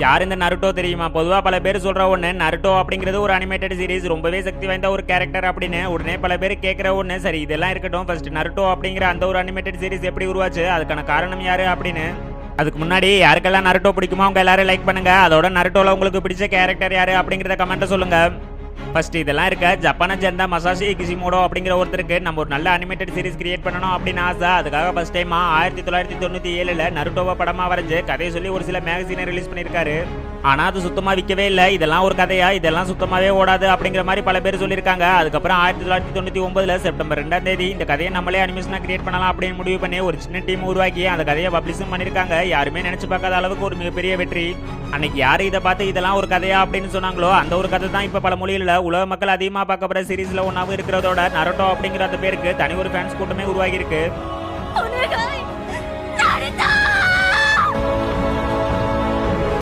யார் இந்த நருட்டோ தெரியுமா? பொதுவா பல பேர் சொல்ற ஒண்ணு, நருட்டோ அப்படிங்கிறது ஒரு அனிமேட்டட் சீரிஸ், ரொம்பவே சக்தி வாய்ந்த ஒரு கேரக்டர் அப்படின்னு. உடனே பல பேர் கேட்கிற ஒண்ணு, சரி இதெல்லாம் இருக்கட்டும், ஃபர்ஸ்ட் நருட்டோ அப்படிங்கிற அந்த ஒரு அனிமேட்டட் சீரிஸ் எப்படி உருவாச்சு, அதுக்கான காரணம் யாரு அப்படின்னு. அதுக்கு முன்னாடி யாருக்கெல்லாம் நருட்டோ பிடிக்குமோ அவங்க எல்லாரும் லைக் பண்ணுங்க. அதோட நருட்டோல உங்களுக்கு பிடிச்ச கேரக்டர் யாரு அப்படிங்கறத கமெண்ட்ல சொல்லுங்க. ஃபர்ஸ்ட் இதெல்லாம் இருக்க, ஜப்பானை சேர்ந்த மசாஷி கிஷிமோடோ அப்படிங்கிற ஒருத்தருக்கு நம்ம ஒரு நல்ல அனிமேட்டட் சீரிஸ் கிரியேட் பண்ணணும் அப்படின்னு ஆசை. அதுக்காக ஃபர்ஸ்ட் டைமா 1997ல நருட்டோவை படமா வரைஞ்சு கதையை சொல்லி ஒரு சில மேகசீனை ரிலீஸ் பண்ணியிருக்காரு. ஆனா அது சுத்தமா விற்கவே இல்லை. இதெல்லாம் ஒரு கதையா, இதெல்லாம் சுத்தமாவே ஓடாது அப்படிங்கிற மாதிரி பல பேர் சொல்லியிருக்காங்க. அதுக்கப்புறம் 1999ல செப்டம்பர் 2ஆம் தேதி இந்த கதையை நம்மளே அனிமேஷனா கிரியேட் பண்ணலாம் அப்படின்னு முடிவு பண்ணி ஒரு சின்ன டீம் உருவாக்கி அந்த கதையை பப்ளிஷும் பண்ணியிருக்காங்க. யாருமே நினைச்சு பார்க்காத அளவுக்கு ஒரு மிகப்பெரிய வெற்றி. அன்னைக்கு யாரு இதை பார்த்து இதெல்லாம் ஒரு கதையா அப்படின்னு சொன்னாங்களோ அந்த ஒரு கதை தான் இப்ப பல மொழிகளில் உலக மக்கள் அதிகமாக பார்க்கப்படுற சீரீஸ்ல ஒன்னாவும் இருக்கிறதோட நருட்டோ அப்படிங்கிற அந்த பேருக்கு தனி ஒரு ஃபேன்ஸ் கூட்டமே உருவாகி இருக்கு.